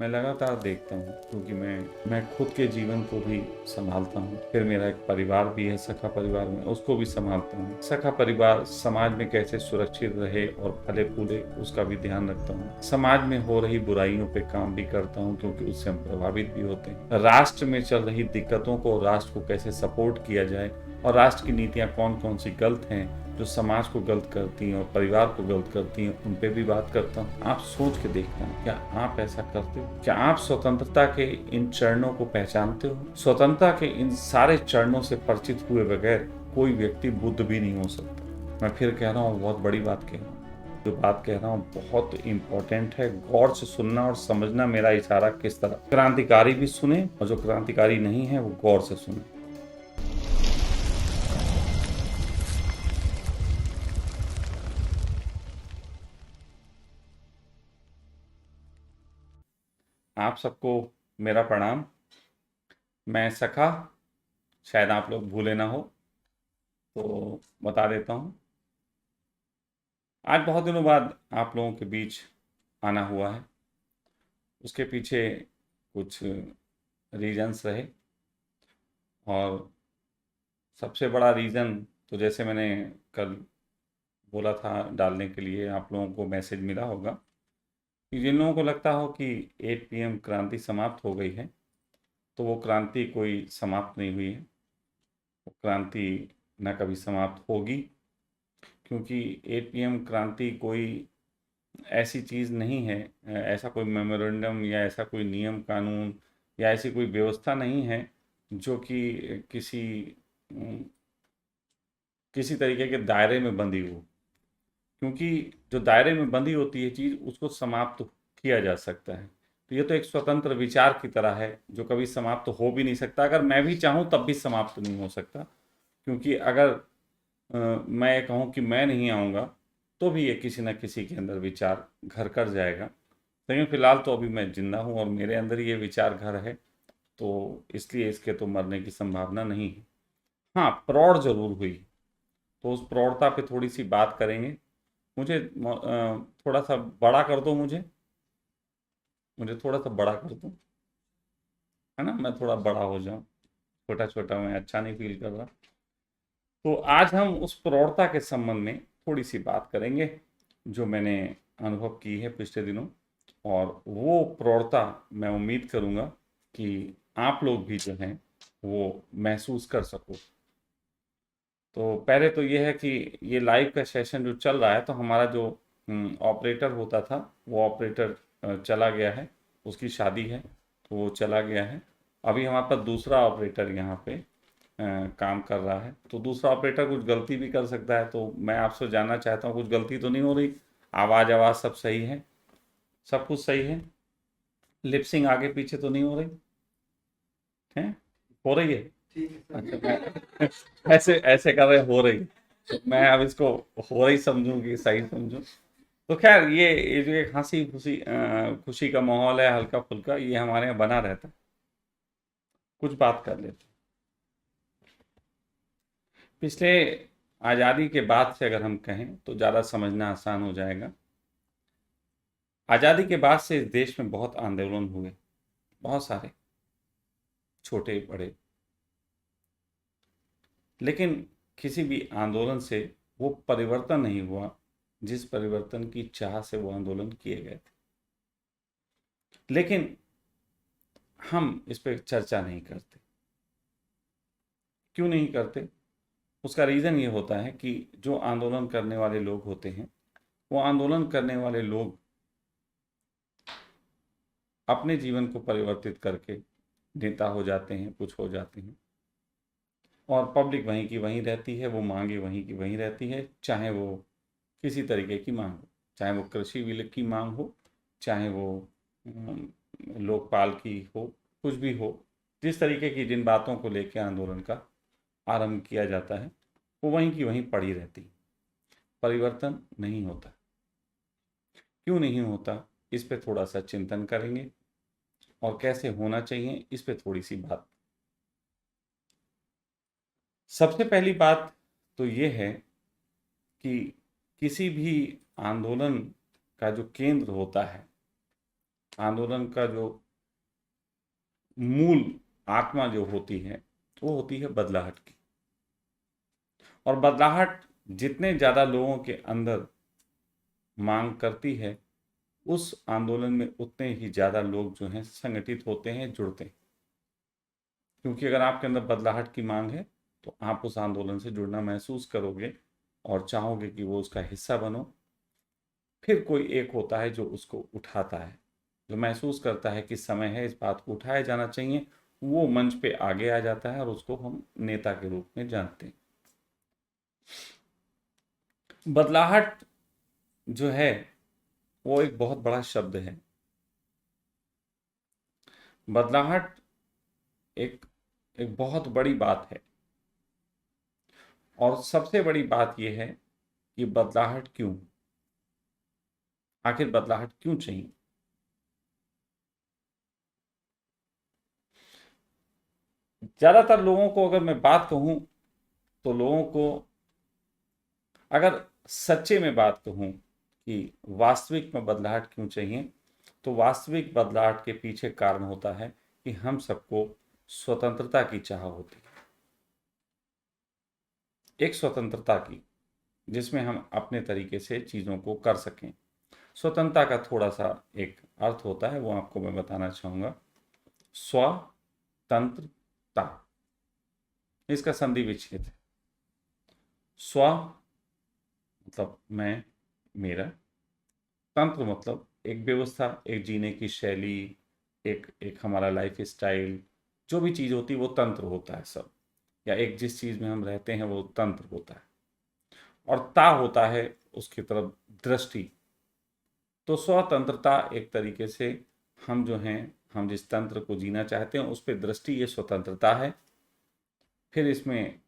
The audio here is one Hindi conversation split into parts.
मैं लगातार देखता हूँ, क्योंकि मैं खुद के जीवन को भी संभालता हूँ, फिर मेरा एक परिवार भी है, सखा परिवार में, उसको भी संभालता हूँ। सखा परिवार समाज में कैसे सुरक्षित रहे और फले फूले, उसका भी ध्यान रखता हूँ। समाज में हो रही बुराइयों पे काम भी करता हूँ, क्योंकि उससे हम प्रभावित भी होते हैं। राष्ट्र में चल रही दिक्कतों को, राष्ट्र को कैसे सपोर्ट किया जाए और राष्ट्र की नीतियाँ कौन कौन सी गलत हैं, जो समाज को गलत करती हैं और परिवार को गलत करती हैं, उन पे भी बात करता हूँ। आप सोच के देखना, क्या आप ऐसा करते हो? क्या आप स्वतंत्रता के इन चरणों को पहचानते हो? स्वतंत्रता के इन सारे चरणों से परिचित हुए बगैर कोई व्यक्ति बुद्ध भी नहीं हो सकता। मैं फिर कह रहा हूँ, बहुत बड़ी बात कह रहा हूँ। जो बात कह रहा हूँ बहुत इंपॉर्टेंट है, गौर से सुनना और समझना मेरा इशारा किस तरह। क्रांतिकारी भी सुने और जो क्रांतिकारी नहीं है वो गौर से सुने। आप सबको मेरा प्रणाम। मैं सखा, शायद आप लोग भूले ना हो तो बता देता हूँ। आज बहुत दिनों बाद आप लोगों के बीच आना हुआ है। उसके पीछे कुछ रीजंस रहे, और सबसे बड़ा रीज़न तो जैसे मैंने कल बोला था डालने के लिए, आप लोगों को मैसेज मिला होगा कि जिन लोगों को लगता हो कि 8 PM क्रांति समाप्त हो गई है, तो वो क्रांति कोई समाप्त नहीं हुई है। वो क्रांति न कभी समाप्त होगी, क्योंकि 8 PM क्रांति कोई ऐसी चीज़ नहीं है, ऐसा कोई मेमोरेंडम या ऐसा कोई नियम कानून या ऐसी कोई व्यवस्था नहीं है जो कि अम, किसी तरीके के दायरे में बंधी हो। क्योंकि जो दायरे में बंधी होती है चीज़, उसको समाप्त किया जा सकता है। तो ये तो एक स्वतंत्र विचार की तरह है जो कभी समाप्त हो भी नहीं सकता। अगर मैं भी चाहूँ तब भी समाप्त नहीं हो सकता, क्योंकि अगर मैं ये कहूँ कि मैं नहीं आऊँगा तो भी ये किसी न किसी के अंदर विचार घर कर जाएगा। लेकिन फिलहाल तो अभी मैं जिंदा हूँ और मेरे अंदर ये विचार घर है, तो इसलिए इसके तो मरने की संभावना नहीं है। हाँ, प्रौढ़ जरूर हुई, तो उस प्रौढ़ता पे थोड़ी सी बात करेंगे। मुझे थोड़ा सा बड़ा कर दो, मुझे थोड़ा सा बड़ा कर दो, है ना, मैं थोड़ा बड़ा हो जाऊं। छोटा छोटा मैं अच्छा नहीं फील कर रहा। तो आज हम उस प्रौढ़ता के संबंध में थोड़ी सी बात करेंगे जो मैंने अनुभव की है पिछले दिनों, और वो प्रौढ़ता मैं उम्मीद करूँगा कि आप लोग भी जो हैं वो महसूस कर सको। तो पहले तो ये है कि ये लाइव का सेशन जो चल रहा है, तो हमारा जो ऑपरेटर होता था वो ऑपरेटर चला गया है, उसकी शादी है तो वो चला गया है। अभी हमारे पास दूसरा ऑपरेटर यहाँ पे काम कर रहा है। तो दूसरा ऑपरेटर कुछ गलती भी कर सकता है, तो मैं आपसे जानना चाहता हूँ कुछ गलती तो नहीं हो रही? आवाज़ सब सही है? सब कुछ सही है? लिपसिंग आगे पीछे तो नहीं हो रही है? हो रही है? अच्छा, मैं ऐसे ऐसे कर रहे हो रही, तो मैं अब इसको हो रही समझूं कि सही समझूं? तो खैर, ये जो एक हंसी खुशी खुशी का माहौल है, हल्का फुल्का, ये हमारे यहाँ बना रहता है। कुछ बात कर लेते हैं। पिछले आज़ादी के बाद से अगर हम कहें तो ज़्यादा समझना आसान हो जाएगा। आज़ादी के बाद से इस देश में बहुत आंदोलन हुए, बहुत सारे, छोटे बड़े, लेकिन किसी भी आंदोलन से वो परिवर्तन नहीं हुआ जिस परिवर्तन की चाह से वो आंदोलन किए गए थे। लेकिन हम इस पर चर्चा नहीं करते। क्यों नहीं करते? उसका रीज़न ये होता है कि जो आंदोलन करने वाले लोग होते हैं, वो आंदोलन करने वाले लोग अपने जीवन को परिवर्तित करके नेता हो जाते हैं, कुछ हो जाते हैं, और पब्लिक वहीं की वहीं रहती है, वो मांगे वहीं की वहीं रहती है, चाहे वो किसी तरीके की मांग हो, चाहे वो कृषि बिल की मांग हो, चाहे वो लोकपाल की हो, कुछ भी हो। जिस तरीके की जिन बातों को लेकर आंदोलन का आरंभ किया जाता है, वो वहीं की वहीं पड़ी रहती है, परिवर्तन नहीं होता। क्यों नहीं होता, इस पे थोड़ा सा चिंतन करेंगे, और कैसे होना चाहिए इस पे थोड़ी सी बात। सबसे पहली बात तो ये है कि किसी भी आंदोलन का जो केंद्र होता है, आंदोलन का जो मूल आत्मा जो होती है वो होती है बदलाहट की। और बदलाहट जितने ज़्यादा लोगों के अंदर मांग करती है, उस आंदोलन में उतने ही ज़्यादा लोग जो हैं संगठित होते हैं, जुड़ते हैं। क्योंकि अगर आपके अंदर बदलाहट की मांग है तो आप उस आंदोलन से जुड़ना महसूस करोगे और चाहोगे कि वो उसका हिस्सा बनो। फिर कोई एक होता है जो उसको उठाता है, जो महसूस करता है कि समय है, इस बात को उठाया जाना चाहिए। वो मंच पे आगे आ जाता है और उसको हम नेता के रूप में जानते हैं। बदलाहट जो है वो एक बहुत बड़ा शब्द है। बदलाहट एक एक बहुत बड़ी बात है। और सबसे बड़ी बात यह है कि बदलाहट क्यों, आखिर बदलाहट क्यों चाहिए। ज़्यादातर लोगों को अगर मैं बात कहूँ तो लोगों को, अगर सच्चे में बात कहूँ कि वास्तविक में बदलाहट क्यों चाहिए, तो वास्तविक बदलाहट के पीछे कारण होता है कि हम सबको स्वतंत्रता की चाह होती है। एक स्वतंत्रता की, जिसमें हम अपने तरीके से चीज़ों को कर सकें। स्वतंत्रता का थोड़ा सा एक अर्थ होता है, वो आपको मैं बताना चाहूँगा। स्वतंत्रता, इसका संधि विच्छेद है। स्व मतलब मैं, मेरा। तंत्र मतलब एक व्यवस्था, एक जीने की शैली, एक एक हमारा लाइफ स्टाइल। जो भी चीज़ होती है वो तंत्र होता है सब, या एक जिस चीज़ में हम रहते हैं वो तंत्र होता है। और ता होता है उसकी तरफ दृष्टि। तो स्वतंत्रता एक तरीके से हम जो हैं, हम जिस तंत्र को जीना चाहते हैं उस पर दृष्टि, ये स्वतंत्रता है। फिर इसमें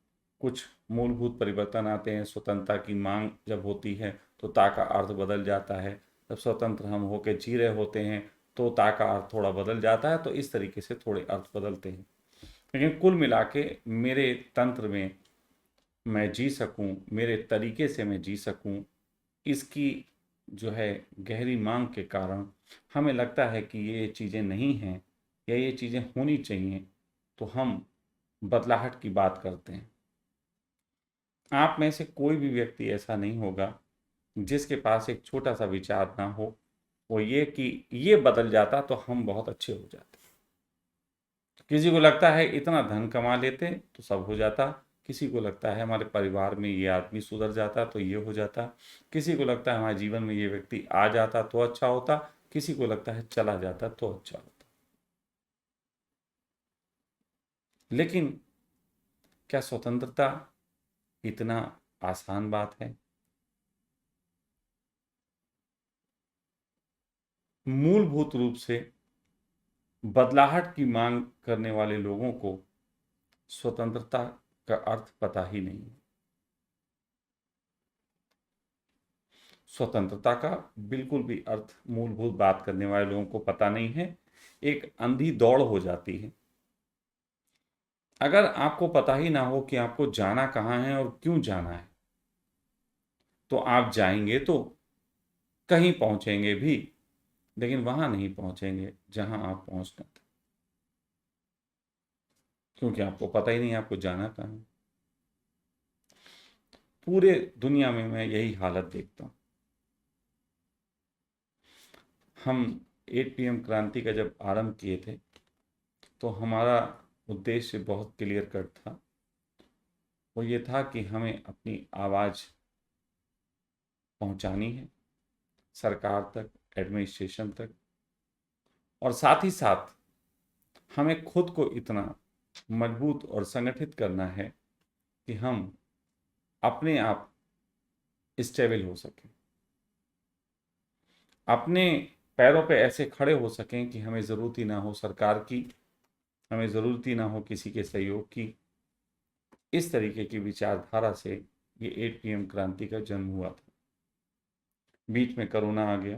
कुछ मूलभूत परिवर्तन आते हैं। स्वतंत्रता की मांग जब होती है तो ता का अर्थ बदल जाता है। जब स्वतंत्र हम होकर जी रहे होते हैं तो ता का अर्थ थोड़ा बदल जाता है। तो इस तरीके से थोड़े अर्थ बदलते हैं। लेकिन कुल मिला के मेरे तंत्र में मैं जी सकूं, मेरे तरीके से मैं जी सकूं, इसकी जो है गहरी मांग के कारण हमें लगता है कि ये चीज़ें नहीं हैं या ये चीज़ें होनी चाहिए, तो हम बदलाहट की बात करते हैं। आप में से कोई भी व्यक्ति ऐसा नहीं होगा जिसके पास एक छोटा सा विचार ना हो, वो ये कि ये बदल जाता तो हम बहुत अच्छे हो जाते। किसी को लगता है इतना धन कमा लेते तो सब हो जाता। किसी को लगता है हमारे परिवार में ये आदमी सुधर जाता तो ये हो जाता। किसी को लगता है हमारे जीवन में ये व्यक्ति आ जाता तो अच्छा होता। किसी को लगता है चला जाता तो अच्छा होता। लेकिन क्या स्वतंत्रता इतना आसान बात है? मूलभूत रूप से बदलाहट की मांग करने वाले लोगों को स्वतंत्रता का अर्थ पता ही नहीं है। स्वतंत्रता का बिल्कुल भी अर्थ मूलभूत बात करने वाले लोगों को पता नहीं है। एक अंधी दौड़ हो जाती है। अगर आपको पता ही ना हो कि आपको जाना कहाँ है और क्यों जाना है, तो आप जाएंगे तो कहीं पहुंचेंगे भी, लेकिन वहां नहीं पहुंचेंगे जहां आप पहुंचना था। क्योंकि आपको पता ही नहीं आपको जाना कहाँ है। पूरे दुनिया में मैं यही हालत देखता हूँ। हम 8 PM क्रांति का जब आरंभ किए थे तो हमारा उद्देश्य बहुत क्लियर कट था। वो ये था कि हमें अपनी आवाज़ पहुंचानी है सरकार तक, एडमिनिस्ट्रेशन तक। और साथ ही साथ हमें खुद को इतना मजबूत और संगठित करना है कि हम अपने आप स्टेबल हो सकें, अपने पैरों पे ऐसे खड़े हो सकें कि हमें ज़रूरत ही ना हो सरकार की, हमें ज़रूरत ही ना हो किसी के सहयोग की। इस तरीके की विचारधारा से ये 8 PM क्रांति का जन्म हुआ था। बीच में कोरोना आ गया,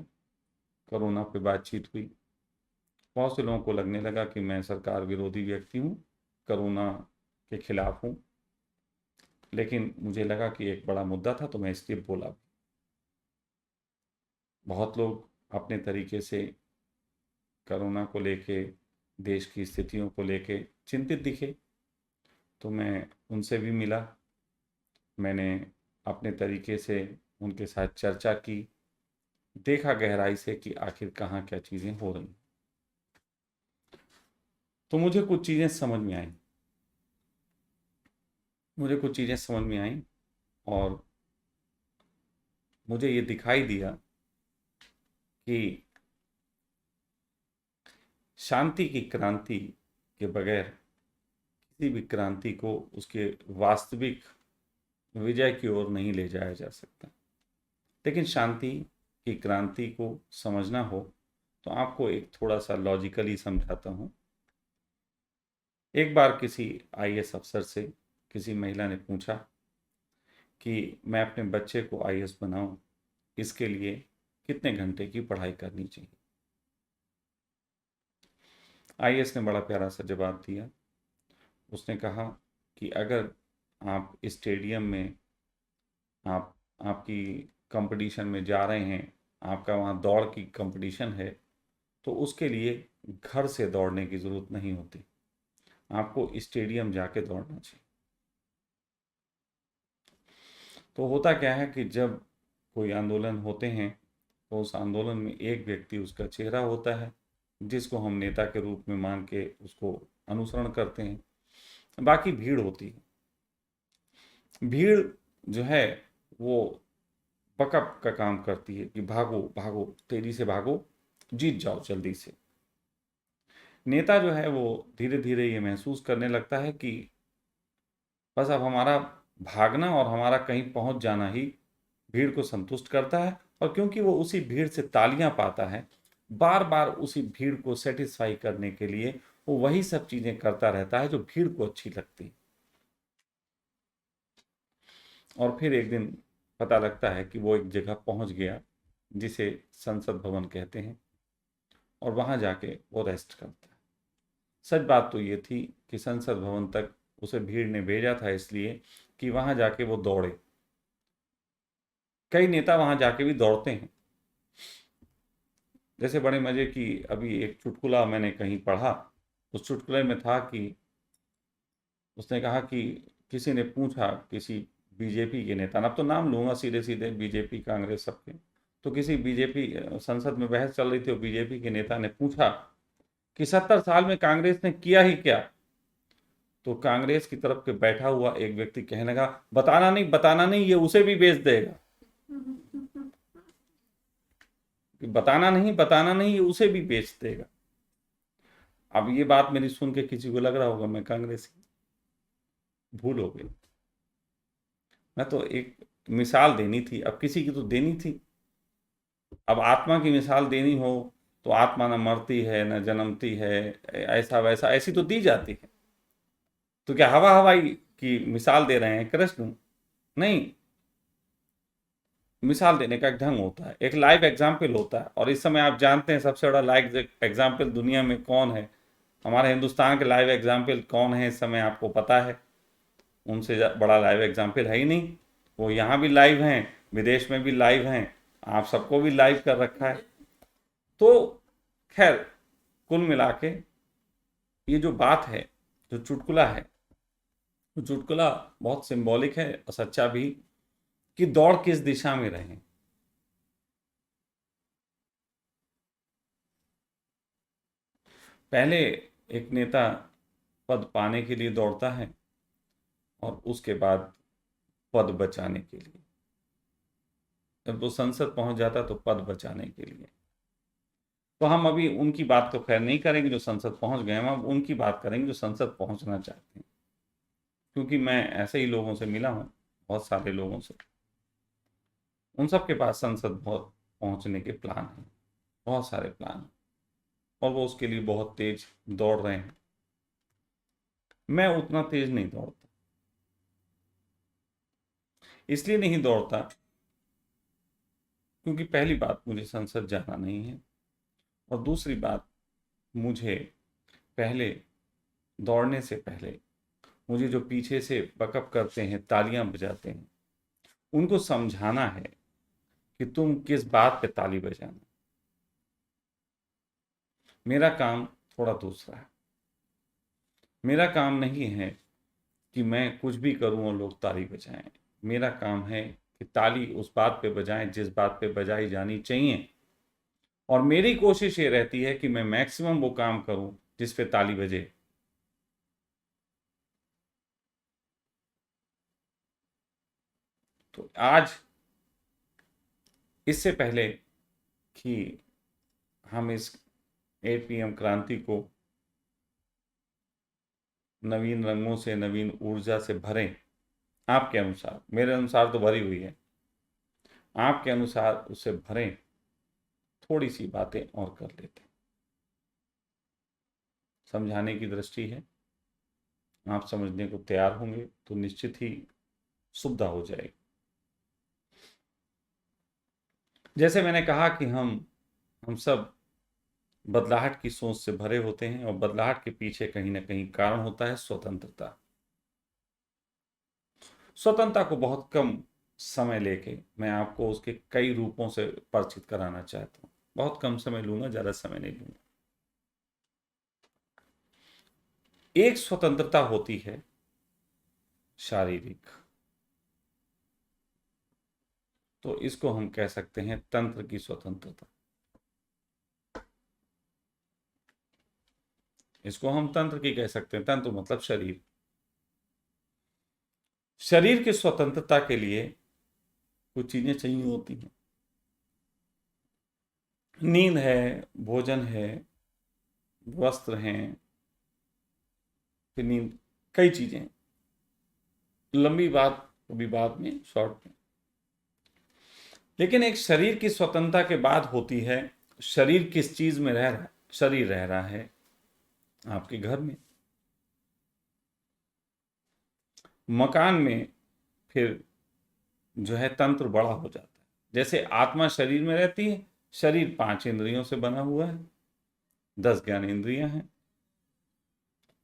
कोरोना पे बातचीत हुई। बहुत से लोगों को लगने लगा कि मैं सरकार विरोधी व्यक्ति हूँ, कोरोना के खिलाफ हूँ। लेकिन मुझे लगा कि एक बड़ा मुद्दा था तो मैं इसलिए बोला भी। बहुत लोग अपने तरीके से कोरोना को लेके, देश की स्थितियों को लेके चिंतित दिखे, तो मैं उनसे भी मिला। मैंने अपने तरीके से उनके साथ चर्चा की, देखा गहराई से कि आखिर कहाँ क्या चीज़ें हो रही। तो मुझे कुछ चीज़ें समझ में आई, और मुझे ये दिखाई दिया कि शांति की क्रांति के बगैर किसी भी क्रांति को उसके वास्तविक विजय की ओर नहीं ले जाया जा सकता। लेकिन शांति की क्रांति को समझना हो तो आपको एक थोड़ा सा लॉजिकली समझाता हूँ। एक बार किसी आईएएस अफसर से किसी महिला ने पूछा कि मैं अपने बच्चे को आईएएस बनाऊं, इसके लिए कितने घंटे की पढ़ाई करनी चाहिए। आईएएस ने बड़ा प्यारा सा जवाब दिया। उसने कहा कि अगर आप स्टेडियम में आप आपकी कंपटीशन में जा रहे हैं, आपका वहाँ दौड़ की कंपटीशन है, तो उसके लिए घर से दौड़ने की ज़रूरत नहीं होती, आपको स्टेडियम जाके दौड़ना चाहिए। तो होता क्या है कि जब कोई आंदोलन होते हैं तो उस आंदोलन में एक व्यक्ति उसका चेहरा होता है, जिसको हम नेता के रूप में मान के उसको अनुसरण करते हैं। बाकी भीड़ होती है। भीड़ जो है वो बकअप का काम करती है कि भागो भागो, तेजी से भागो, जीत जाओ जल्दी से। नेता जो है वो धीरे धीरे ये महसूस करने लगता है कि बस अब हमारा भागना और हमारा कहीं पहुंच जाना ही भीड़ को संतुष्ट करता है। और क्योंकि वो उसी भीड़ से तालियां पाता है, बार बार उसी भीड़ को सेटिस्फाई करने के लिए वो वही सब चीजें करता रहता है जो भीड़ को अच्छी लगती। और फिर एक दिन पता लगता है कि वो एक जगह पहुंच गया जिसे संसद भवन कहते हैं, और वहां जाके वो रेस्ट करता है। सच बात तो ये थी कि संसद भवन तक उसे भीड़ ने भेजा था इसलिए कि वहां जाके वो दौड़े। कई नेता वहां जाके भी दौड़ते हैं। जैसे बड़े मजे की अभी एक चुटकुला मैंने कहीं पढ़ा। उस चुटकुले में था कि उसने कहा कि किसी ने पूछा किसी बीजेपी के नेता, अब तो नाम लूंगा सीधे सीधे, बीजेपी कांग्रेस सबके, तो किसी बीजेपी संसद में बहस चल रही थी और बीजेपी के नेता ने पूछा कि 70 साल में कांग्रेस ने किया ही क्या। तो कांग्रेस की तरफ के बैठा हुआ एक व्यक्ति कहने लगा, बताना नहीं बताना नहीं, ये उसे भी बेच देगा। बताना नहीं, ये उसे भी बेच देगा। अब ये बात मेरी सुन के किसी को लग रहा होगा मैं कांग्रेसी, भूल हो गई। मैं तो एक मिसाल देनी थी, अब किसी की तो देनी थी। अब आत्मा की मिसाल देनी हो तो आत्मा न मरती है न जन्मती है, ऐसा वैसा ऐसी तो दी जाती है। तो क्या हवा हवाई की मिसाल दे रहे हैं कृष्ण? नहीं, मिसाल देने का एक ढंग होता है, एक लाइव एग्जाम्पल होता है। और इस समय आप जानते हैं सबसे बड़ा लाइव एग्जाम्पल दुनिया में कौन है? हमारे हिंदुस्तान के लाइव एग्जाम्पल कौन है इस समय आपको पता है? उनसे बड़ा लाइव एग्जाम्पल है ही नहीं। वो यहाँ भी लाइव हैं, विदेश में भी लाइव हैं, आप सबको भी लाइव कर रखा है। तो खैर, कुल मिला के ये जो बात है, जो चुटकुला है, वो चुटकुला बहुत सिंबॉलिक है और सच्चा भी, कि दौड़ किस दिशा में रहें। पहले एक नेता पद पाने के लिए दौड़ता है और उसके बाद पद बचाने के लिए। जब वो संसद पहुंच जाता तो पद बचाने के लिए। तो हम अभी उनकी बात तो खैर नहीं करेंगे जो संसद पहुंच गए, हम अब उनकी बात करेंगे जो संसद पहुंचना चाहते हैं। क्योंकि मैं ऐसे ही लोगों से मिला हूँ, बहुत सारे लोगों से, उन सब के पास संसद बहुत पहुंचने के प्लान हैं, बहुत सारे प्लान हैं, और वो उसके लिए बहुत तेज दौड़ रहे हैं। मैं उतना तेज नहीं दौड़ता। इसलिए नहीं दौड़ता क्योंकि पहली बात, मुझे संसद जाना नहीं है, और दूसरी बात, मुझे पहले दौड़ने से पहले मुझे जो पीछे से बकअप करते हैं, तालियां बजाते हैं, उनको समझाना है कि तुम किस बात पे ताली बजाना। मेरा काम थोड़ा दूसरा है। मेरा काम नहीं है कि मैं कुछ भी करूं और लोग ताली बजाएं। मेरा काम है कि ताली उस बात पे बजाएं जिस बात पे बजाई जानी चाहिए, और मेरी कोशिश ये रहती है कि मैं मैक्सिमम वो काम करूं जिस पे ताली बजे। तो आज, इससे पहले कि हम इस 8 PM क्रांति को नवीन रंगों से, नवीन ऊर्जा से भरें, आपके अनुसार, मेरे अनुसार तो भरी हुई है, आपके अनुसार उसे भरें, थोड़ी सी बातें और कर लेते हैं। समझाने की दृष्टि है, आप समझने को तैयार होंगे तो निश्चित ही सुविधा हो जाएगी। जैसे मैंने कहा कि हम सब बदलाहट की सोच से भरे होते हैं, और बदलाहट के पीछे कहीं ना कहीं कारण होता है स्वतंत्रता। स्वतंत्रता को बहुत कम समय लेके मैं आपको उसके कई रूपों से परिचित कराना चाहता हूँ। बहुत कम समय लूंगा, ज्यादा समय नहीं लूंगा। एक स्वतंत्रता होती है शारीरिक, तो इसको हम कह सकते हैं तंत्र की स्वतंत्रता। इसको हम तंत्र की कह सकते हैं। तंत्र मतलब शरीर। शरीर की स्वतंत्रता के लिए कुछ चीजें चाहिए होती हैं। नींद है, भोजन है, वस्त्र हैं, फिर नींद, कई चीजें हैं। लंबी बात कभी बाद में, शॉर्ट में। लेकिन एक शरीर की स्वतंत्रता के बाद होती है, शरीर किस चीज में रह रहा है। शरीर रह रहा है आपके घर में, मकान में, फिर जो है तंत्र बड़ा हो जाता है। जैसे आत्मा शरीर में रहती है, शरीर 5 इंद्रियों से बना हुआ है, 10 ज्ञान इंद्रियां हैं।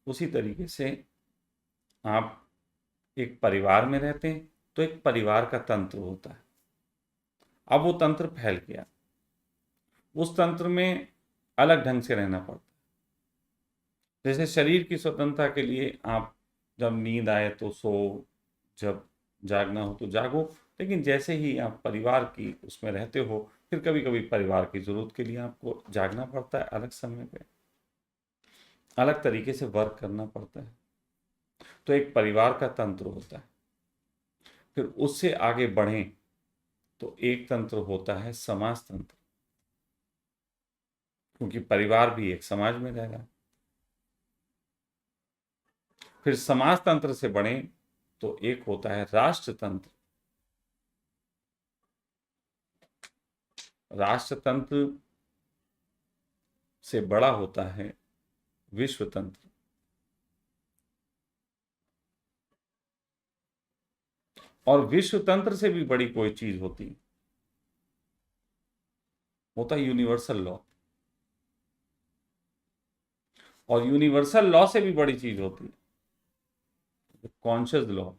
उसी तरीके से आप एक परिवार में रहते हैं, तो एक परिवार का तंत्र होता है। अब वो तंत्र फैल गया, उस तंत्र में अलग ढंग से रहना पड़ता है। जैसे शरीर की स्वतंत्रता के लिए आप जब नींद आए तो सो, जब जागना हो तो जागो। लेकिन जैसे ही आप परिवार की उसमें रहते हो, फिर कभी कभी परिवार की जरूरत के लिए आपको जागना पड़ता है, अलग समय पे अलग तरीके से वर्क करना पड़ता है। तो एक परिवार का तंत्र होता है। फिर उससे आगे बढ़ें तो एक तंत्र होता है समाज तंत्र, क्योंकि परिवार भी एक समाज में रह रहा है। फिर समाज तंत्र से बढ़ें तो एक होता है राष्ट्र तंत्र। राष्ट्र तंत्र से बड़ा होता है विश्व तंत्र। और विश्व तंत्र से भी बड़ी कोई चीज होती, होता है यूनिवर्सल लॉ। और यूनिवर्सल लॉ से भी बड़ी चीज होती है कॉन्शियस लॉ।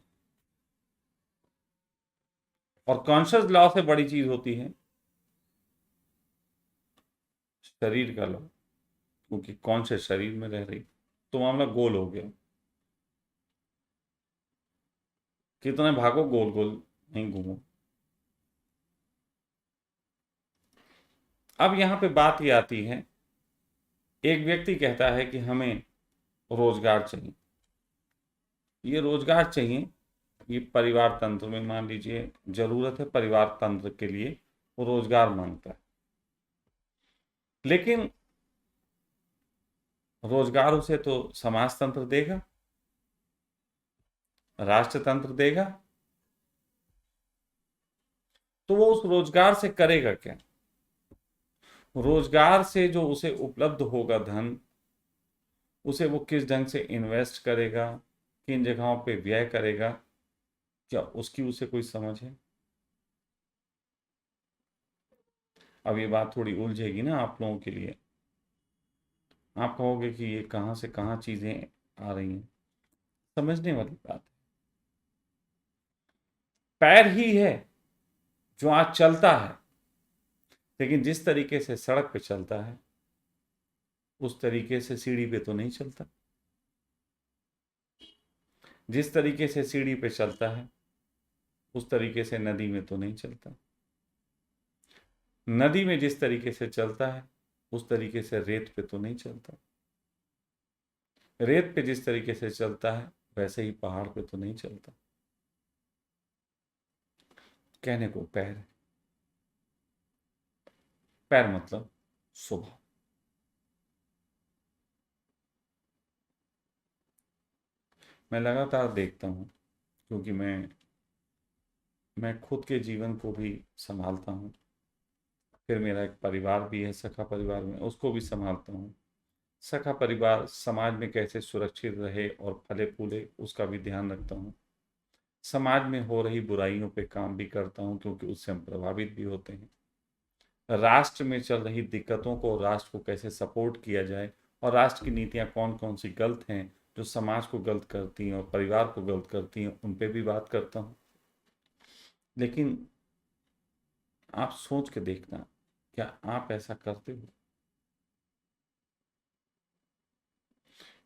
और कॉन्शियस लॉ से बड़ी चीज होती है शरीर का लॉ, क्योंकि कॉन्शियस शरीर में रह रही, तो मामला गोल हो गया। कितना भागो, गोल गोल नहीं घूमो। अब यहां पे बात ये आती है, एक व्यक्ति कहता है कि हमें रोजगार चाहिए। ये रोजगार चाहिए, ये परिवार तंत्र में मान लीजिए जरूरत है, परिवार तंत्र के लिए वो रोजगार मांगता है। लेकिन रोजगार उसे तो समाज तंत्र देगा, राष्ट्र तंत्र देगा। तो वो उस रोजगार से करेगा क्या? रोजगार से जो उसे उपलब्ध होगा धन, उसे वो किस ढंग से इन्वेस्ट करेगा, किन जगहों पे व्यय करेगा, क्या उसकी उसे कोई समझ है? अब ये बात थोड़ी उलझेगी ना आप लोगों के लिए। आप कहोगे कि ये कहाँ से कहाँ चीजें आ रही हैं। समझने वाली बात है। पैर ही है जो आज चलता है, लेकिन जिस तरीके से सड़क पे चलता है उस तरीके से सीढ़ी पे तो नहीं चलता। जिस तरीके से सीढ़ी पे चलता है उस तरीके से नदी में तो नहीं चलता। नदी में जिस तरीके से चलता है उस तरीके से रेत पे तो नहीं चलता। रेत पे जिस तरीके से चलता है वैसे ही पहाड़ पे तो नहीं चलता। कहने को पैर है। पैर मतलब स्वभाव। मैं लगातार देखता हूँ, क्योंकि मैं खुद के जीवन को भी संभालता हूँ, फिर मेरा एक परिवार भी है, सखा परिवार में, उसको भी संभालता हूँ। सखा परिवार समाज में कैसे सुरक्षित रहे और फले फूले उसका भी ध्यान रखता हूँ। समाज में हो रही बुराइयों पे काम भी करता हूँ, क्योंकि उससे हम प्रभावित भी होते हैं। राष्ट्र में चल रही दिक्कतों को, राष्ट्र को कैसे सपोर्ट किया जाए, और राष्ट्र की नीतियाँ कौन कौन सी गलत हैं, जो समाज को गलत करती हैं और परिवार को गलत करती हैं, उन पे भी बात करता हूँ। लेकिन आप सोच के देखना, क्या आप ऐसा करते हो?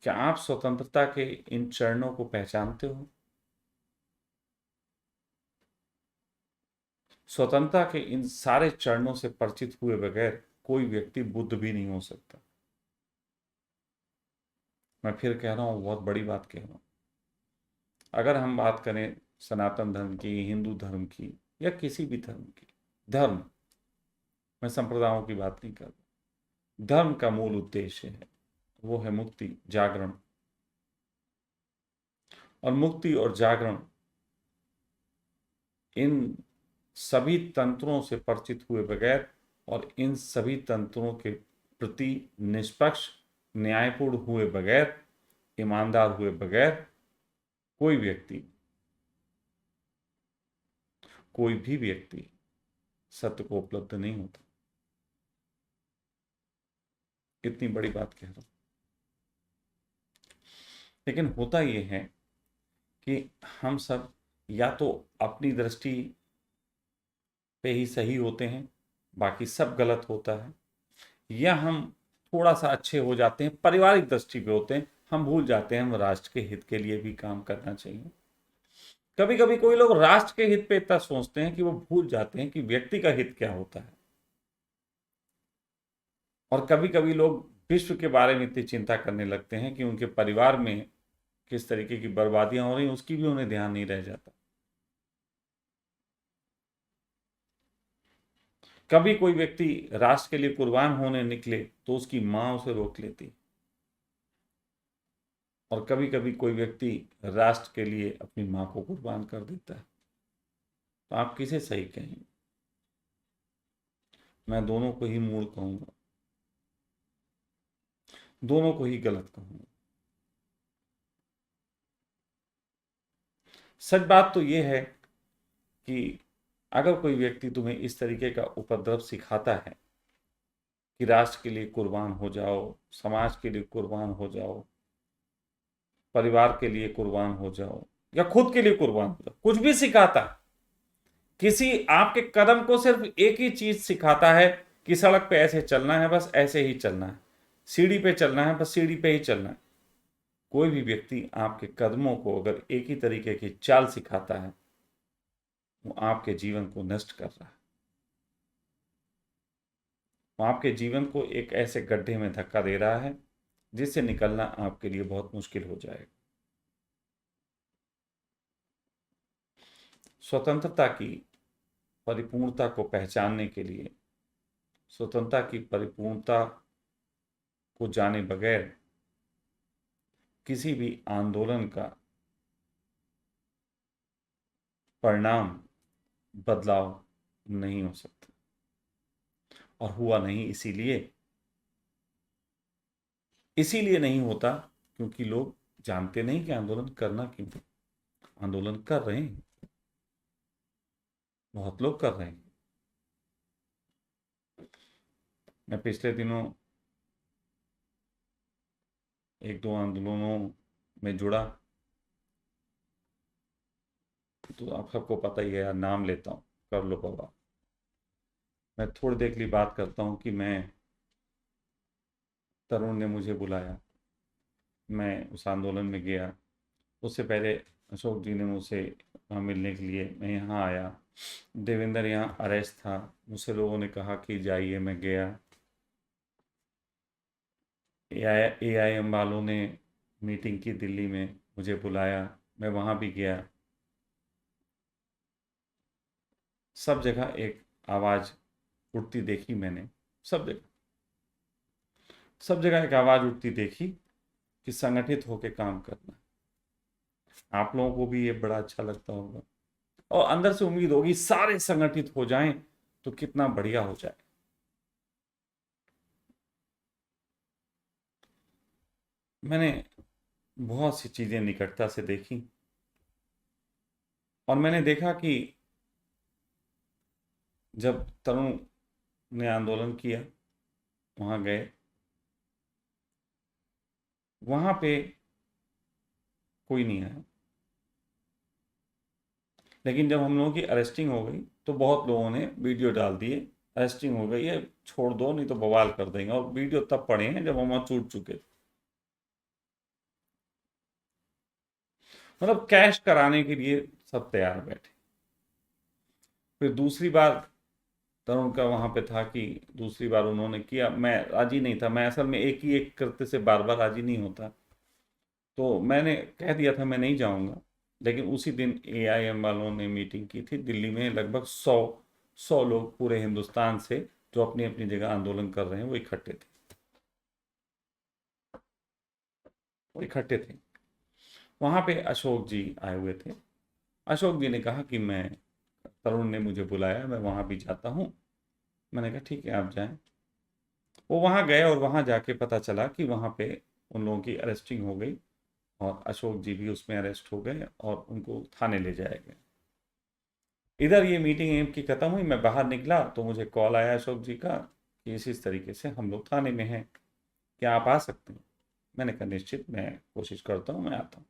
क्या आप स्वतंत्रता के इन चरणों को पहचानते हो? स्वतंत्रता के इन सारे चरणों से परिचित हुए बगैर कोई व्यक्ति बुद्ध भी नहीं हो सकता। मैं फिर कह रहा हूं, बहुत बड़ी बात कह रहा हूं। अगर हम बात करें सनातन धर्म की, हिंदू धर्म की, या किसी भी धर्म की, धर्म, मैं संप्रदायों की बात नहीं कर रहा, धर्म का मूल उद्देश्य है, वो है मुक्ति, जागरण। और मुक्ति और जागरण, इन सभी तंत्रों से परिचित हुए बगैर और इन सभी तंत्रों के प्रति निष्पक्ष, न्यायपूर्ण हुए बगैर, ईमानदार हुए बगैर कोई व्यक्ति, कोई भी व्यक्ति सत्य को उपलब्ध नहीं होता। इतनी बड़ी बात कह रहा हूं। लेकिन होता यह है कि हम सब या तो अपनी दृष्टि पे ही सही होते हैं, बाकी सब गलत होता है, या हम थोड़ा सा अच्छे हो जाते हैं, पारिवारिक दृष्टि पे होते हैं, हम भूल जाते हैं हम राष्ट्र के हित के लिए भी काम करना चाहिए। कभी कभी कोई लोग राष्ट्र के हित पे इतना सोचते हैं कि वो भूल जाते हैं कि व्यक्ति का हित क्या होता है। और कभी कभी लोग विश्व के बारे में इतनी चिंता करने लगते हैं कि उनके परिवार में किस तरीके की बर्बादियां हो रही हैं उसकी भी उन्हें ध्यान नहीं रह जाता। कभी कोई व्यक्ति राष्ट्र के लिए कुर्बान होने निकले तो उसकी मां उसे रोक लेती, और कभी कभी कोई व्यक्ति राष्ट्र के लिए अपनी मां को कुर्बान कर देता है। तो आप किसे सही कहेंगे? मैं दोनों को ही मूल कहूंगा, दोनों को ही गलत कहूंगा। सच बात तो यह है कि अगर कोई व्यक्ति तुम्हें इस तरीके का उपद्रव सिखाता है कि राष्ट्र के लिए कुर्बान हो जाओ, समाज के लिए कुर्बान हो जाओ, परिवार के लिए कुर्बान हो जाओ, या खुद के लिए कुर्बान हो जाओ, कुछ भी सिखाता है, किसी आपके कदम को सिर्फ एक ही चीज सिखाता है कि सड़क पे ऐसे चलना है, बस ऐसे ही चलना है, सीढ़ी पे चलना है, बस सीढ़ी पे ही चलना है। कोई भी व्यक्ति आपके कदमों को अगर एक ही तरीके की चाल सिखाता है, वो आपके जीवन को नष्ट कर रहा है। वो आपके जीवन को एक ऐसे गड्ढे में धक्का दे रहा है जिससे निकलना आपके लिए बहुत मुश्किल हो जाएगा। स्वतंत्रता की परिपूर्णता को पहचानने के लिए, स्वतंत्रता की परिपूर्णता को जाने बगैर किसी भी आंदोलन का परिणाम, बदलाव नहीं हो सकता। और हुआ नहीं, इसीलिए नहीं होता क्योंकि लोग जानते नहीं कि आंदोलन करना क्यों है। आंदोलन कर रहे हैं, बहुत लोग कर रहे हैं। मैं पिछले दिनों एक दो आंदोलनों में जुड़ा, तो आप सबको पता ही है यार, नाम लेता हूँ, कर लो बाबा। मैं थोड़ी देर के लिए बात करता हूँ कि मैं तरुण ने मुझे बुलाया, मैं उस आंदोलन में गया। उससे पहले अशोक जी ने मुझसे वहाँ मिलने के लिए, मैं यहाँ आया। देवेंद्र यहाँ अरेस्ट था, मुझसे लोगों ने कहा कि जाइए, मैं गया। AIM वालों ने मीटिंग की दिल्ली में, मुझे बुलाया, मैं वहाँ भी गया। सब जगह एक आवाज़ उठती देखी मैंने, सब जगह, सब जगह एक आवाज़ उठती देखी कि संगठित होकर काम करना। आप लोगों को भी ये बड़ा अच्छा लगता होगा और अंदर से उम्मीद होगी सारे संगठित हो जाएं तो कितना बढ़िया हो जाए। मैंने बहुत सी चीज़ें निकटता से देखी और मैंने देखा कि जब तरुण ने आंदोलन किया, वहाँ गए, वहाँ पे कोई नहीं आया। लेकिन जब हम लोगों की अरेस्टिंग हो गई तो बहुत लोगों ने वीडियो डाल दिए, अरेस्टिंग हो गई है, छोड़ दो नहीं तो बवाल कर देंगे। और वीडियो तब पड़े हैं जब हम वहाँ छूट चुके थे। मतलब कैश कराने के लिए सब तैयार बैठे। फिर दूसरी बार तरुण का वहां पे था कि दूसरी बार उन्होंने किया, मैं राजी नहीं था। मैं असल में एक ही एक करते से बार बार राजी नहीं होता, तो मैंने कह दिया था मैं नहीं जाऊंगा। लेकिन उसी दिन AIM वालों ने मीटिंग की थी दिल्ली में। लगभग 100 लोग पूरे हिंदुस्तान से जो अपनी अपनी जगह आंदोलन कर रहे हैं वो इकट्ठे थे, वो इकट्ठे थे। वहां पे अशोक जी आए हुए थे। अशोक जी ने कहा कि मैं, तरुण ने मुझे बुलाया, मैं वहां भी जाता हूँ। मैंने कहा ठीक है आप जाएं। वो वहां गए और वहां जाके पता चला कि वहां पे उन लोगों की अरेस्टिंग हो गई और अशोक जी भी उसमें अरेस्ट हो गए और उनको थाने ले जाए गए। इधर ये मीटिंग एम की खत्म हुई, मैं बाहर निकला तो मुझे कॉल आया अशोक जी का कि इस तरीके से हम लोग थाने में हैं, क्या आप आ सकते हैं? मैंने कहा निश्चित, मैं कोशिश करता हूँ, मैं आता हूँ।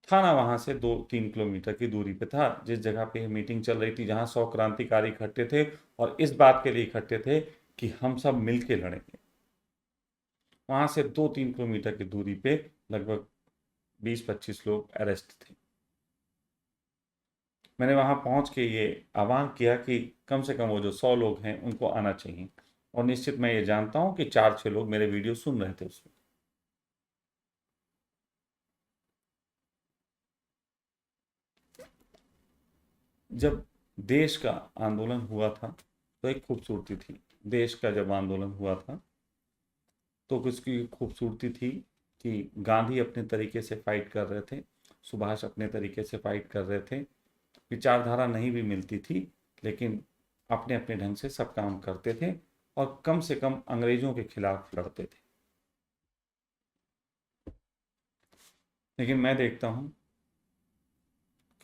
थाना वहां से 2-3 किलोमीटर की दूरी पे था। जिस जगह पे मीटिंग चल रही थी, जहां 100 क्रांतिकारी इकट्ठे थे और इस बात के लिए इकट्ठे थे कि हम सब मिलके लड़ेंगे, वहां से 2-3 किलोमीटर की दूरी पे लगभग 20-25 लोग अरेस्ट थे। मैंने वहां पहुंच के ये आह्वान किया कि कम से कम वो जो 100 लोग हैं उनको आना चाहिए। और निश्चित मैं ये जानता हूं कि 4-6 लोग मेरे वीडियो सुन रहे थे उसमें। जब देश का आंदोलन हुआ था तो एक खूबसूरती थी। देश का जब आंदोलन हुआ था तो किसकी खूबसूरती थी कि गांधी अपने तरीके से फाइट कर रहे थे, सुभाष अपने तरीके से फाइट कर रहे थे। विचारधारा नहीं भी मिलती थी, लेकिन अपने अपने ढंग से सब काम करते थे और कम से कम अंग्रेजों के खिलाफ लड़ते थे। लेकिन मैं देखता हूँ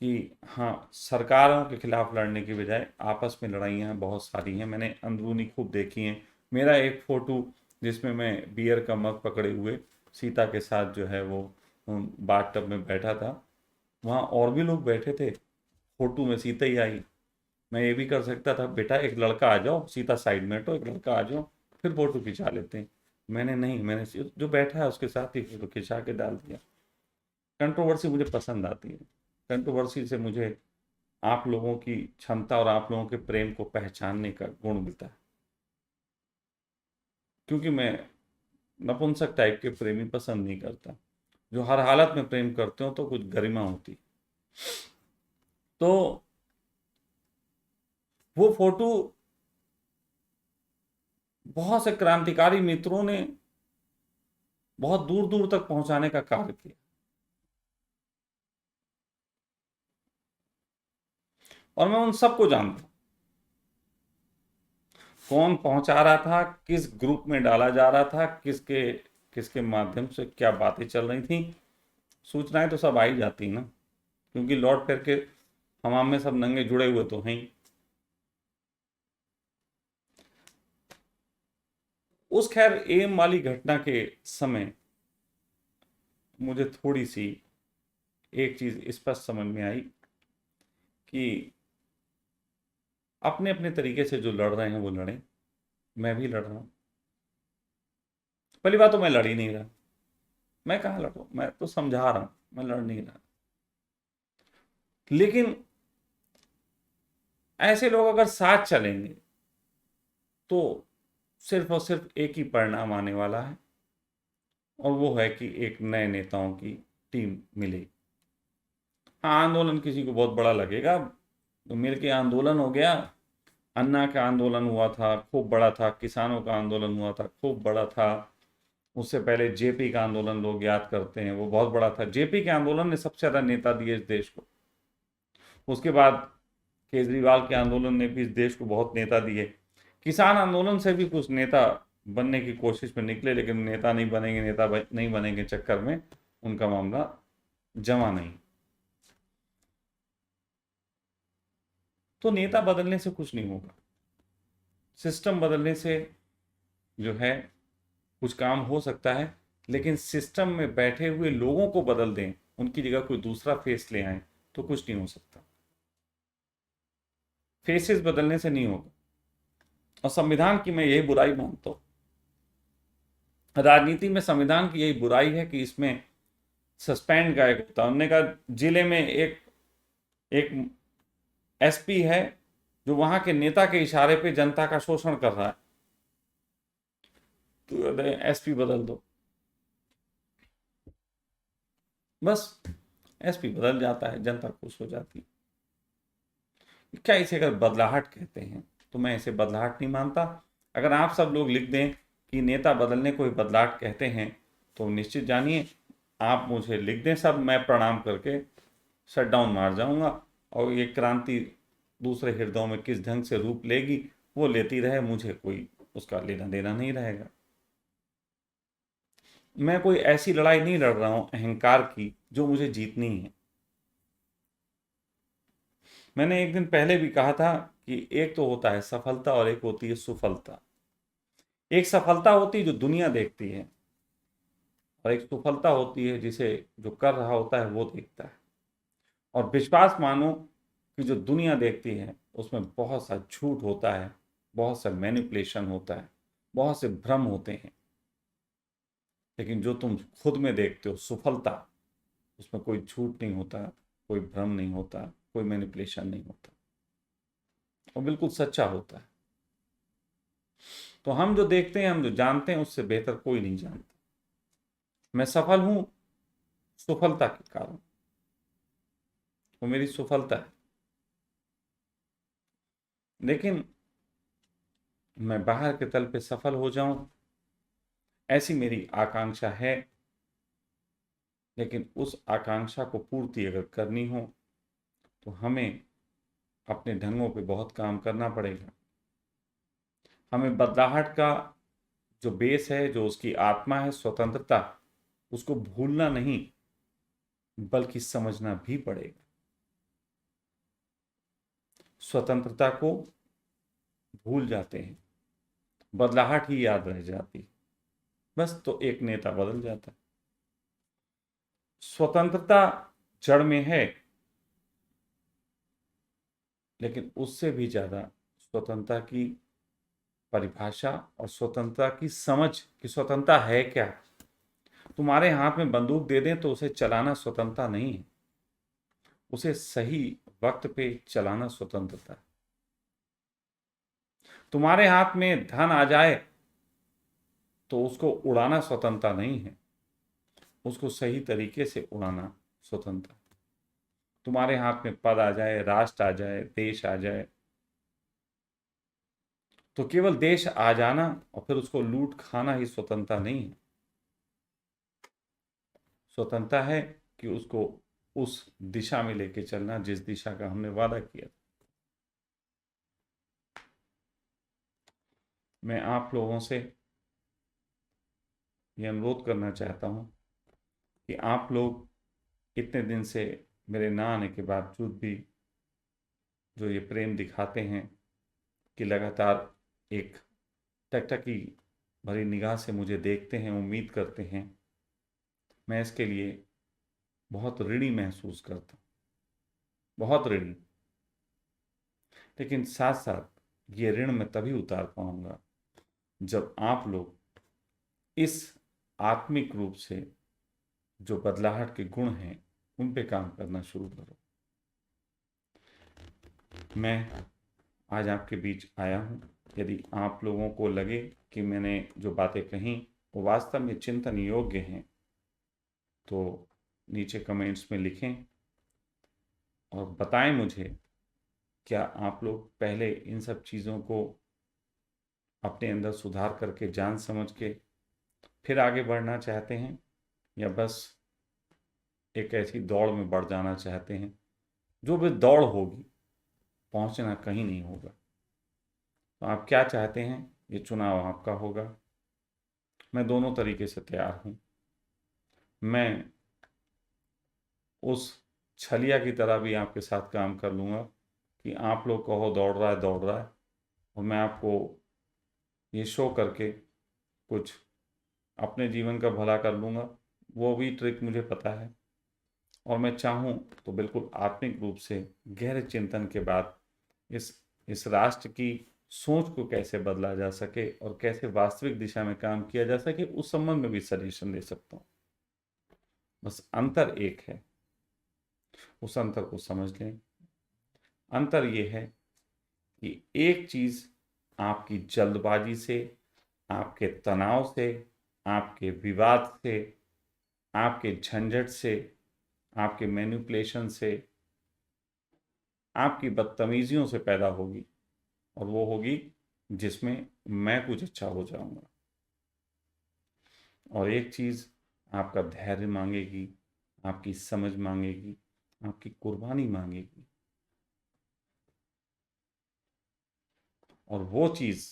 कि हाँ, सरकारों के खिलाफ लड़ने की बजाय आपस में लड़ाइयाँ बहुत सारी हैं, मैंने अंदरूनी खूब देखी हैं। मेरा एक फ़ोटो जिसमें मैं बियर का मग पकड़े हुए सीता के साथ जो है वो बाथ टब में बैठा था, वहाँ और भी लोग बैठे थे, फोटो में सीता ही आई। मैं ये भी कर सकता था, बेटा एक लड़का आ जाओ, सीता साइड में हटो, एक लड़का आ जाओ, फिर फोटो खिंचा लेते हैं। मैंने नहीं, मैंने जो बैठा है उसके साथ ही फोटो खिंचा के डाल दिया। कंट्रोवर्सी मुझे पसंद आती है। कंट्रोवर्सी से मुझे आप लोगों की क्षमता और आप लोगों के प्रेम को पहचानने का गुण मिलता है। क्योंकि मैं नपुंसक टाइप के प्रेमी पसंद नहीं करता, जो हर हालत में प्रेम करते हो तो कुछ गरिमा होती। तो वो फोटो बहुत से क्रांतिकारी मित्रों ने बहुत दूर दूर तक पहुंचाने का कार्य किया और मैं उन सबको जानता हूं, कौन पहुंचा रहा था, किस ग्रुप में डाला जा रहा था, किसके किसके माध्यम से क्या बातें चल रही थी। सूचनाएं तो सब आ ही जाती ना, क्योंकि लौट करके हमाम में सब नंगे जुड़े हुए तो हैं ही। उस खैर एम वाली घटना के समय मुझे थोड़ी सी एक चीज स्पष्ट समझ में आई कि अपने अपने तरीके से जो लड़ रहे हैं वो लड़ें, मैं भी लड़ रहा हूँ। पहली बात तो मैं लड़ ही नहीं रहा, मैं कहाँ लड़ूं, मैं तो समझा रहा हूं, मैं लड़ नहीं रहा। लेकिन ऐसे लोग अगर साथ चलेंगे तो सिर्फ और सिर्फ एक ही परिणाम आने वाला है, और वो है कि एक नए नेताओं की टीम मिलेगी। हाँ, आंदोलन किसी को बहुत बड़ा लगेगा, तो मिल के आंदोलन हो गया, अन्ना का आंदोलन हुआ था, खूब बड़ा था, किसानों का आंदोलन हुआ था, खूब बड़ा था। उससे पहले जेपी का आंदोलन लोग याद करते हैं, वो बहुत बड़ा था। जेपी के आंदोलन ने सबसे ज़्यादा नेता दिए इस देश को। उसके बाद केजरीवाल के आंदोलन ने भी इस देश को बहुत नेता दिए। किसान आंदोलन से भी कुछ नेता बनने की कोशिश में निकले, लेकिन नेता नहीं बनेंगे, नहीं बनेंगे चक्कर में उनका मामला जमा नहीं। तो नेता बदलने से कुछ नहीं होगा, सिस्टम बदलने से जो है कुछ काम हो सकता है, लेकिन सिस्टम में बैठे हुए लोगों को बदल दें, उनकी जगह कोई दूसरा फेस ले आए, तो कुछ नहीं हो सकता। फेसेस बदलने से नहीं होगा। और संविधान की मैं यही बुराई मानता हूं, राजनीति में संविधान की यही बुराई है कि इसमें सस्पेंड का एक होता है। उन्होंने कहा जिले में एक एक एसपी है जो वहां के नेता के इशारे पे जनता का शोषण कर रहा है, तो एसपी बदल दो, बस एसपी बदल जाता है, जनता खुश हो जाती है। क्या इसे अगर बदलाहट कहते हैं, तो मैं इसे बदलाहट नहीं मानता। अगर आप सब लोग लिख दें कि नेता बदलने को ही बदलाहट कहते हैं, तो निश्चित जानिए आप मुझे लिख दें सब, मैं प्रणाम करके शट डाउन मार जाऊंगा, और ये क्रांति दूसरे हृदयों में किस ढंग से रूप लेगी वो लेती रहे, मुझे कोई उसका लेना देना नहीं रहेगा। मैं कोई ऐसी लड़ाई नहीं लड़ रहा हूं अहंकार की जो मुझे जीतनी है। मैंने एक दिन पहले भी कहा था कि एक तो होता है सफलता और एक होती है सुफलता। एक सफलता होती है जो दुनिया देखती है, और एक सुफलता होती है जिसे जो कर रहा होता है वो देखता है। और विश्वास मानो कि जो दुनिया देखती है उसमें बहुत सा झूठ होता है, बहुत सा मैनिपुलेशन होता है, बहुत से भ्रम होते हैं। लेकिन जो तुम खुद में देखते हो सफलता, उसमें कोई झूठ नहीं होता, कोई भ्रम नहीं होता, कोई मैनिपुलेशन नहीं होता, वो बिल्कुल सच्चा होता है। तो हम जो देखते हैं, हम जो जानते हैं, उससे बेहतर कोई नहीं जानता। मैं सफल हूं सफलता के कारण, वो मेरी सफलता है। लेकिन मैं बाहर के तल पे सफल हो जाऊं, ऐसी मेरी आकांक्षा है। लेकिन उस आकांक्षा को पूर्ति अगर करनी हो तो हमें अपने ढंगों पे बहुत काम करना पड़ेगा। हमें बदलाहट का जो बेस है, जो उसकी आत्मा है, स्वतंत्रता, उसको भूलना नहीं बल्कि समझना भी पड़ेगा। स्वतंत्रता को भूल जाते हैं, बदलाहट ही याद रह जाती, बस तो एक नेता बदल जाता है। स्वतंत्रता जड़ में है, लेकिन उससे भी ज्यादा स्वतंत्रता की परिभाषा और स्वतंत्रता की समझ कि स्वतंत्रता है क्या। तुम्हारे हाथ में बंदूक दे दें तो उसे चलाना स्वतंत्रता नहीं है, उसे सही वक्त पे चलाना स्वतंत्रता है। तुम्हारे हाथ में धन आ जाए तो उसको उड़ाना स्वतंत्रता नहीं है, उसको सही तरीके से उड़ाना स्वतंत्रता है। तुम्हारे हाथ में पद आ जाए, राष्ट्र आ जाए, देश आ जाए, तो केवल देश आ जाना और फिर उसको लूट खाना ही स्वतंत्रता नहीं है। स्वतंत्रता है कि उसको उस दिशा में लेके चलना जिस दिशा का हमने वादा किया। मैं आप लोगों से ये अनुरोध करना चाहता हूं कि आप लोग इतने दिन से मेरे ना आने के बावजूद भी जो ये प्रेम दिखाते हैं कि लगातार एक टकटकी भरी निगाह से मुझे देखते हैं, उम्मीद करते हैं, मैं इसके लिए बहुत ऋणी महसूस करता हूँ, बहुत ऋणी। लेकिन साथ साथ ये ऋण मैं तभी उतार पाऊंगा जब आप लोग इस आत्मिक रूप से जो बदलाहट के गुण हैं उन पे काम करना शुरू करो। मैं आज आपके बीच आया हूँ। यदि आप लोगों को लगे कि मैंने जो बातें कहीं वो वास्तव में चिंतन योग्य हैं तो नीचे कमेंट्स में लिखें और बताएं मुझे, क्या आप लोग पहले इन सब चीज़ों को अपने अंदर सुधार करके जान समझ के फिर आगे बढ़ना चाहते हैं, या बस एक ऐसी दौड़ में बढ़ जाना चाहते हैं। जो भी दौड़ होगी पहुंचना कहीं नहीं होगा। तो आप क्या चाहते हैं ये चुनाव आपका होगा। मैं दोनों तरीके से तैयार हूँ। मैं उस छलिया की तरह भी आपके साथ काम कर लूँगा कि आप लोग कहो दौड़ रहा है दौड़ रहा है, और मैं आपको ये शो करके कुछ अपने जीवन का भला कर लूँगा। वो भी ट्रिक मुझे पता है। और मैं चाहूँ तो बिल्कुल आत्मिक रूप से गहरे चिंतन के बाद इस राष्ट्र की सोच को कैसे बदला जा सके और कैसे वास्तविक दिशा में काम किया जा सके उस संबंध में भी सजेशन दे सकता हूँ। बस अंतर एक है, उस अंतर को समझ लें। अंतर ये है कि एक चीज़ आपकी जल्दबाजी से, आपके तनाव से, आपके विवाद से, आपके झंझट से, आपके मैनिपुलेशन से, आपकी बदतमीजियों से पैदा होगी, और वो होगी जिसमें मैं कुछ अच्छा हो जाऊंगा। और एक चीज़ आपका धैर्य मांगेगी, आपकी समझ मांगेगी, आपकी कुर्बानी मांगेगी। और वो चीज़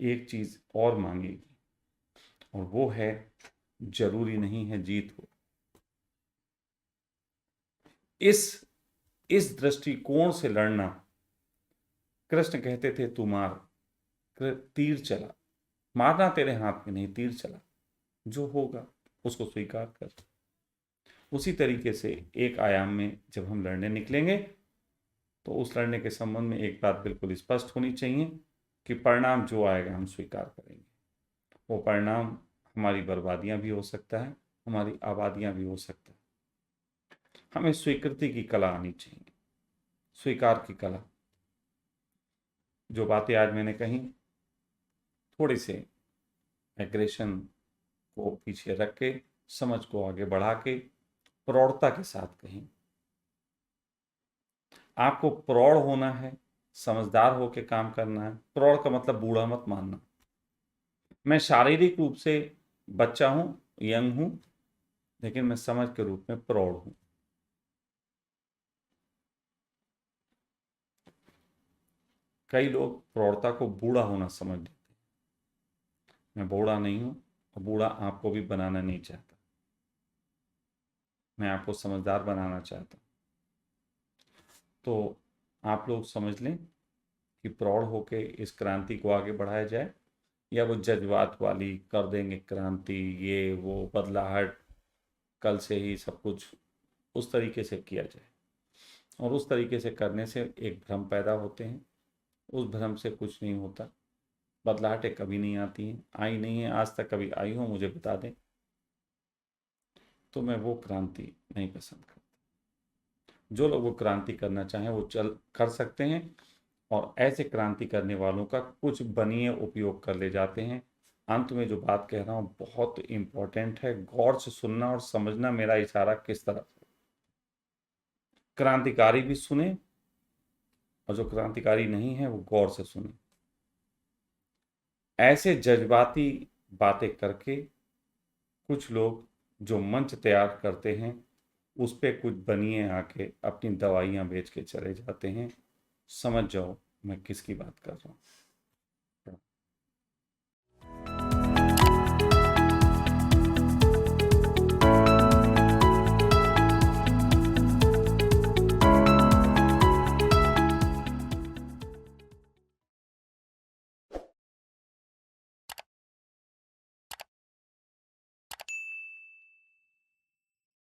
एक चीज़ और मांगेगी, और वो है जरूरी नहीं है जीत हो। इस दृष्टिकोण से लड़ना, कृष्ण कहते थे तू मार, तीर चला, मारना तेरे हाथ में नहीं, तीर चला, जो होगा उसको स्वीकार कर। उसी तरीके से एक आयाम में जब हम लड़ने निकलेंगे तो उस लड़ने के संबंध में एक बात बिल्कुल स्पष्ट होनी चाहिए कि परिणाम जो आएगा हम स्वीकार करेंगे। वो परिणाम हमारी बर्बादियां भी हो सकता है, हमारी आबादियां भी हो सकता है। हमें स्वीकृति की कला आनी चाहिए, स्वीकार की कला। जो बातें आज मैंने कही थोड़ी से एग्रेशन को पीछे रख के, समझ को आगे बढ़ा के, प्रौढ़ता के साथ कही। आपको प्रौढ़ होना है, समझदार होकर काम करना है। प्रौढ़ का मतलब बूढ़ा मत मानना। मैं शारीरिक रूप से बच्चा हूं, यंग हूं, लेकिन मैं समझ के रूप में प्रौढ़ हूं। कई लोग प्रौढ़ता को बूढ़ा होना समझ लेते हैं। मैं बूढ़ा नहीं हूं, और बूढ़ा आपको भी बनाना नहीं चाहता। मैं आपको समझदार बनाना चाहता हूं। तो आप लोग समझ लें कि प्रौढ़ होके इस क्रांति को आगे बढ़ाया जाए, या वो जज्बात वाली कर देंगे क्रांति, ये वो बदलाहट, कल से ही सब कुछ, उस तरीके से किया जाए। और उस तरीके से करने से एक भ्रम पैदा होते हैं। उस भ्रम से कुछ नहीं होता। बदलाहटें कभी नहीं आती हैं, आई नहीं है आज तक। कभी आई हो मुझे बता दें। तो मैं वो क्रांति नहीं पसंद करता। जो लोग वो क्रांति करना चाहें वो चल कर सकते हैं, और ऐसे क्रांति करने वालों का कुछ बनिए उपयोग कर ले जाते हैं। अंत में जो बात कह रहा हूँ बहुत इंपॉर्टेंट है, गौर से सुनना और समझना मेरा इशारा किस तरफ है। क्रांतिकारी भी सुने, और जो क्रांतिकारी नहीं है वो गौर से सुने। ऐसे जज्बाती बातें करके कुछ लोग जो मंच तैयार करते हैं उस पे कुछ बनिए आके अपनी दवाइयाँ बेच के चले जाते हैं। समझ जाओ मैं किसकी बात कर रहा हूँ।